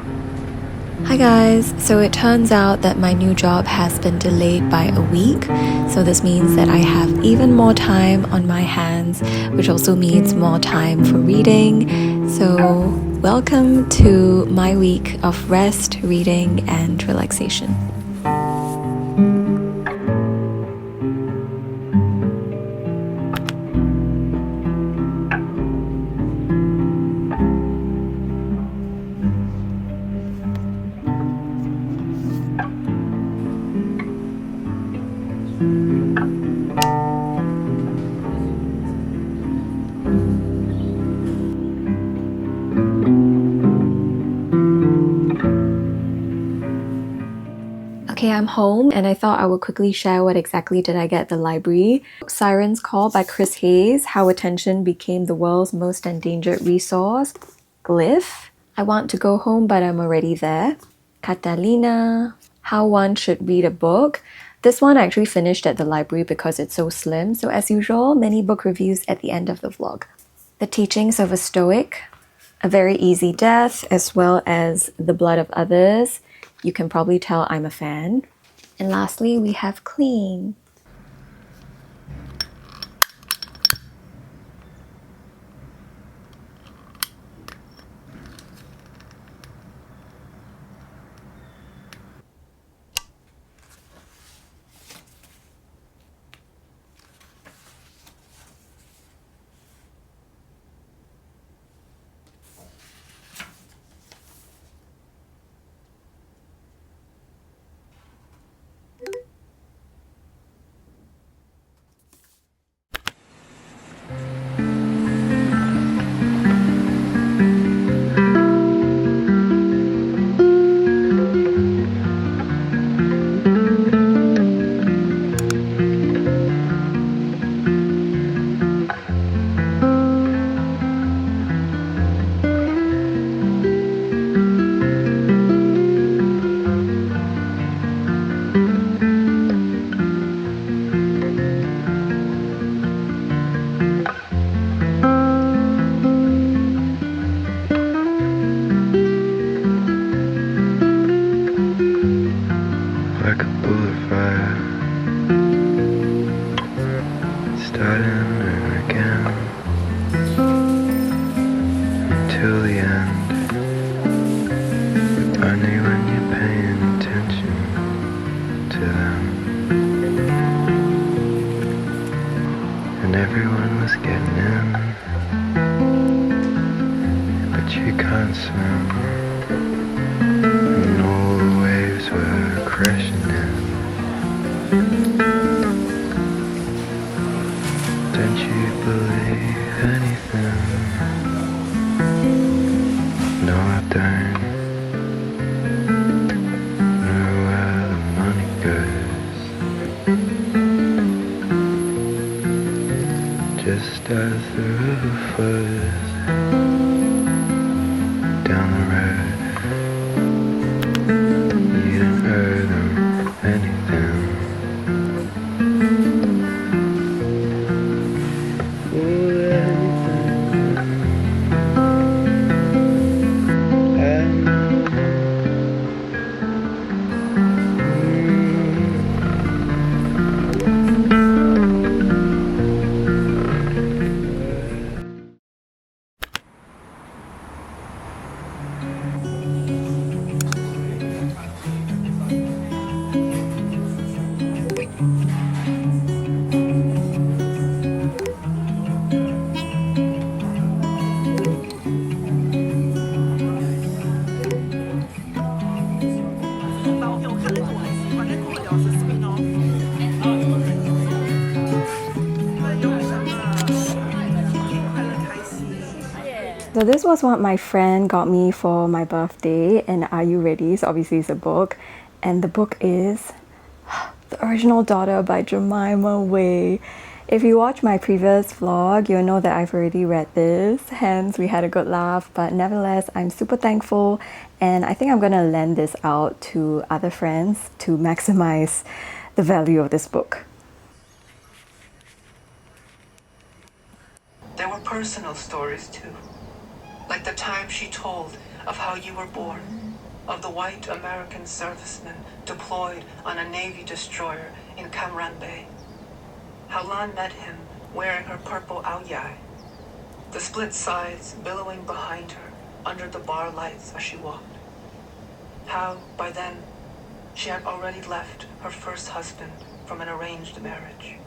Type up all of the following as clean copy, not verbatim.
Hi guys, so it turns out that my new job has been delayed by a week, so this means that I have even more time on my hands, which also means more time for reading. So welcome to my week of rest, reading and relaxation. Okay, I'm home and I thought I would quickly share what exactly did I get at the library. Siren's Call by Chris Hayes, How Attention Became the World's Most Endangered Resource. Glyph, I Want to Go Home But I'm Already There. Catalina, How One Should Read a Book. This one I actually finished at the library because it's so slim, so as usual, many book reviews at the end of the vlog. The Teachings of a Stoic, A Very Easy Death, as well as The Blood of Others. You can probably tell I'm a fan. And lastly, we have Clean. Like a boulevard, starting again until the end, but only when you're paying attention to them. And everyone was getting in, but you can't swim, and all the waves were crashing in. Don't you believe anything? No, I don't. Know where the money goes. Just as the river flows down the road, you don't owe them anything. So this was what my friend got me for my birthday, and Are You Ready? So obviously it's a book, and the book is The Original Daughter by Jemima Wei. If you watch my previous vlog, you'll know that I've already read this, hence we had a good laugh, but nevertheless, I'm super thankful, and I think I'm gonna lend this out to other friends to maximize the value of this book. There were personal stories too, like the time she told of how you were born. of the white American servicemen deployed on a Navy destroyer in Cam Bay. How Lan met him wearing her purple Alia, the split sides billowing behind her under the bar lights as she walked. How, by then, she had already left her first husband from an arranged marriage.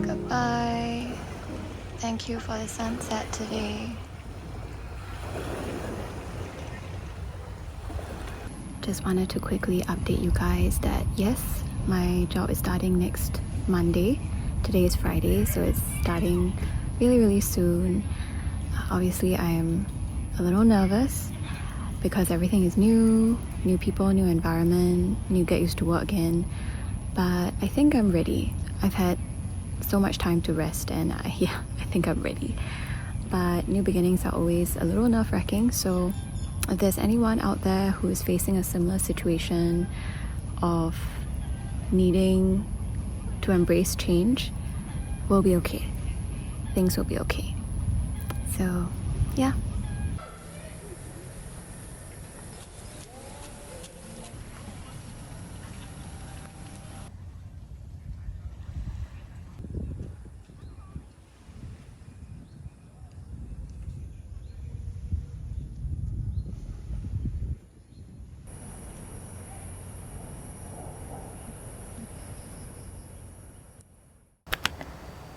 Goodbye. Thank you for the sunset today. Just wanted to quickly update you guys that yes, my job is starting next Monday. Today is Friday, so it's starting really soon. Obviously, I am a little nervous because everything is new people, new environment, new get used to work again. But I think I'm ready. I've had so much time to rest, and I think I'm ready. But new beginnings are always a little nerve-wracking, so if there's anyone out there who is facing a similar situation of needing to embrace change, we'll be okay. Things will be okay. So, yeah.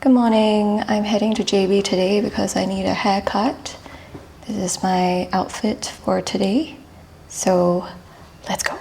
Good morning. I'm heading to JB today because I need a haircut. This is my outfit for today. So let's go.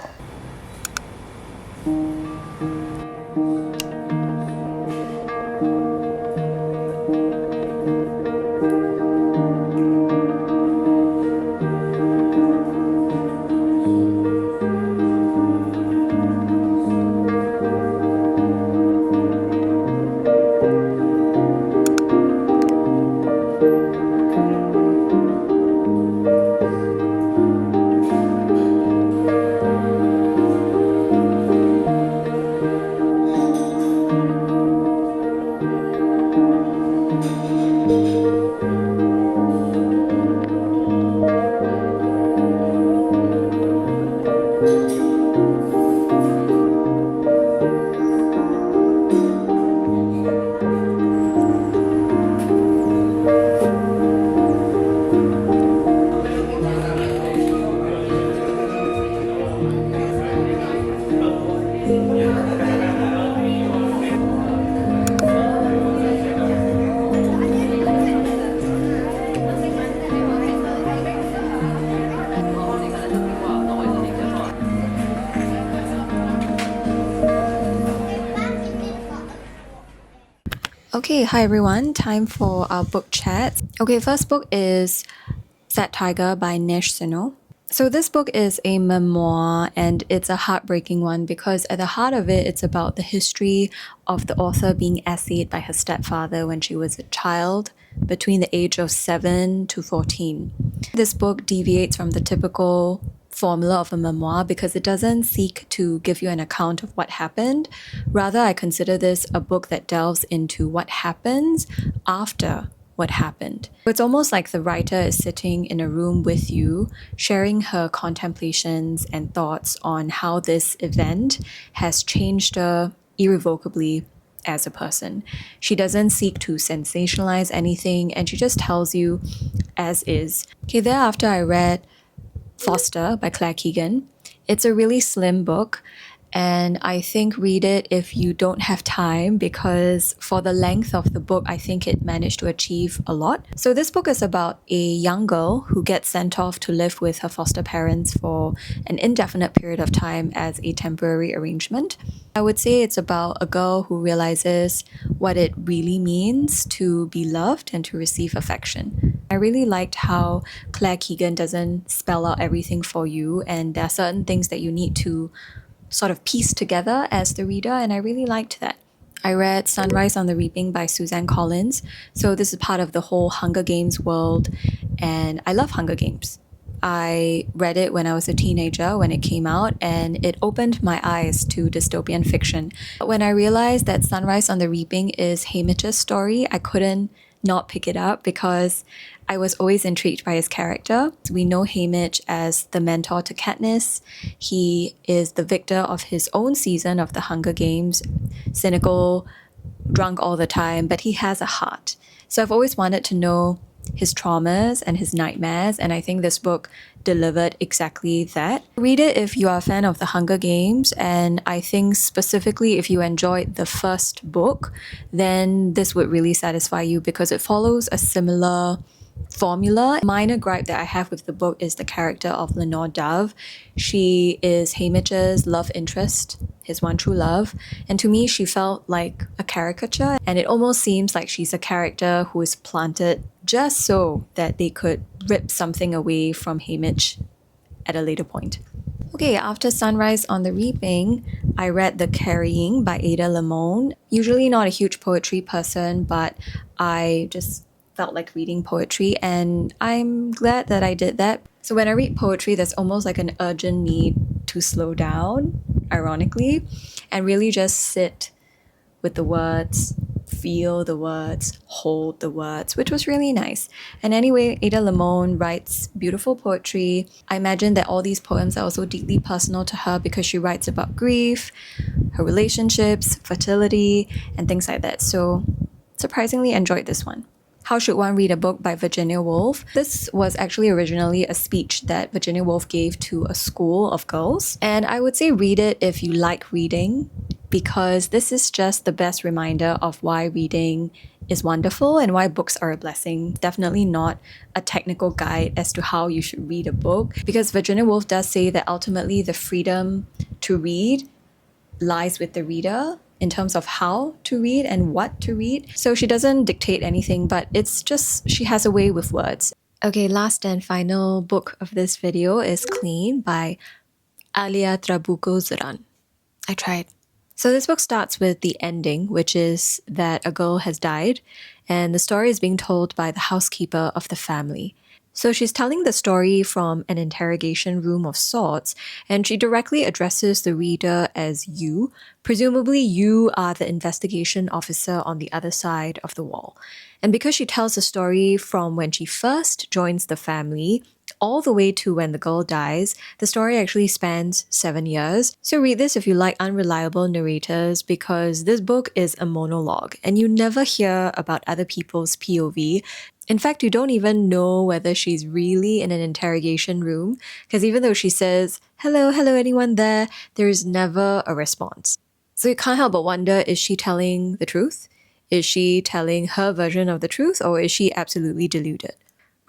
Okay, hi everyone. Time for our book chat. Okay, first book is Sad Tiger by Neige Sinno. So this book is a memoir and it's a heartbreaking one because at the heart of it, it's about the history of the author being essayed by her stepfather when she was a child between the age of 7 to 14. This book deviates from the typical formula of a memoir because it doesn't seek to give you an account of what happened. Rather, I consider this a book that delves into what happens after what happened. It's almost like the writer is sitting in a room with you, sharing her contemplations and thoughts on how this event has changed her irrevocably as a person. She doesn't seek to sensationalize anything and she just tells you as is. Okay, thereafter I read Foster by Claire Keegan. It's a really slim book and I think read it if you don't have time because for the length of the book, I think it managed to achieve a lot. So this book is about a young girl who gets sent off to live with her foster parents for an indefinite period of time as a temporary arrangement. I would say it's about a girl who realizes what it really means to be loved and to receive affection. I really liked how Claire Keegan doesn't spell out everything for you and there are certain things that you need to sort of piece together as the reader, and I really liked that. I read Sunrise on the Reaping by Suzanne Collins. So this is part of the whole Hunger Games world, and I love Hunger Games. I read it when I was a teenager when it came out, and it opened my eyes to dystopian fiction. When I realized that Sunrise on the Reaping is Haymitch's story, I couldn't not pick it up because I was always intrigued by his character. We know Haymitch as the mentor to Katniss. He is the victor of his own season of the Hunger Games, cynical, drunk all the time, but he has a heart. So I've always wanted to know his traumas and his nightmares, and I think this book delivered exactly that. Read it if you are a fan of the Hunger Games, and I think specifically if you enjoyed the first book, then this would really satisfy you because it follows a similar formula. Minor gripe that I have with the book is the character of Lenore Dove. She is Haymitch's love interest, his one true love, and to me she felt like a caricature, and it almost seems like she's a character who is planted just so that they could rip something away from Haymitch at a later point. Okay, after Sunrise on the Reaping, I read The Carrying by Ada Limon. Usually not a huge poetry person, but I just felt like reading poetry and I'm glad that I did that. So when I read poetry, there's almost like an urgent need to slow down, ironically, and really just sit with the words, feel the words, hold the words, which was really nice. And anyway, Ada Limon writes beautiful poetry. I imagine that all these poems are also deeply personal to her because she writes about grief, her relationships, fertility, and things like that. So surprisingly enjoyed this one. How Should One Read a Book by Virginia Woolf. This was actually originally a speech that Virginia Woolf gave to a school of girls. And I would say read it if you like reading, because this is just the best reminder of why reading is wonderful and why books are a blessing. Definitely not a technical guide as to how you should read a book, because Virginia Woolf does say that ultimately the freedom to read lies with the reader in terms of how to read and what to read. So she doesn't dictate anything, but it's just she has a way with words. Okay, last and final book of this video is Clean by Alia Trabucco Zeran. I tried. So this book starts with the ending, which is that a girl has died, and the story is being told by the housekeeper of the family. So she's telling the story from an interrogation room of sorts, and she directly addresses the reader as you. Presumably you are the investigation officer on the other side of the wall. And because she tells the story from when she first joins the family, all the way to when the girl dies, the story actually spans 7 years. So read this if you like unreliable narrators, because this book is a monologue and you never hear about other people's POV. In fact, you don't even know whether she's really in an interrogation room, because even though she says, hello, anyone there is never a response. So you can't help but wonder, is she telling the truth? Is she telling her version of the truth, or is she absolutely deluded?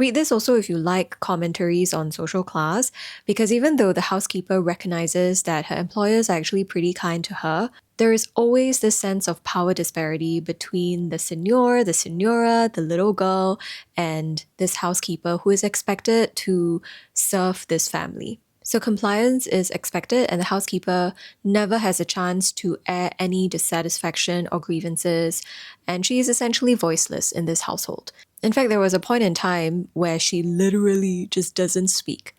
Read this also if you like commentaries on social class, because even though the housekeeper recognizes that her employers are actually pretty kind to her, there is always this sense of power disparity between the señor, the señora, the little girl, and this housekeeper who is expected to serve this family. So compliance is expected, and the housekeeper never has a chance to air any dissatisfaction or grievances, and she is essentially voiceless in this household. In fact, there was a point in time where she literally just doesn't speak.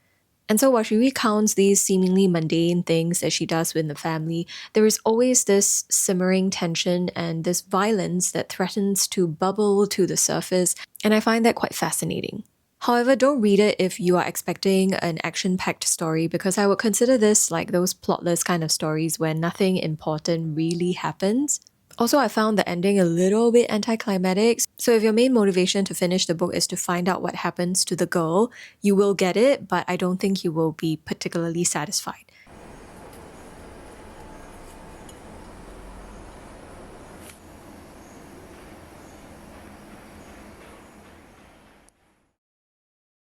And so while she recounts these seemingly mundane things that she does with the family, there is always this simmering tension and this violence that threatens to bubble to the surface, and I find that quite fascinating. However, don't read it if you are expecting an action-packed story, because I would consider this like those plotless kind of stories where nothing important really happens. Also, I found the ending a little bit anticlimactic, so if your main motivation to finish the book is to find out what happens to the girl, you will get it, but I don't think you will be particularly satisfied.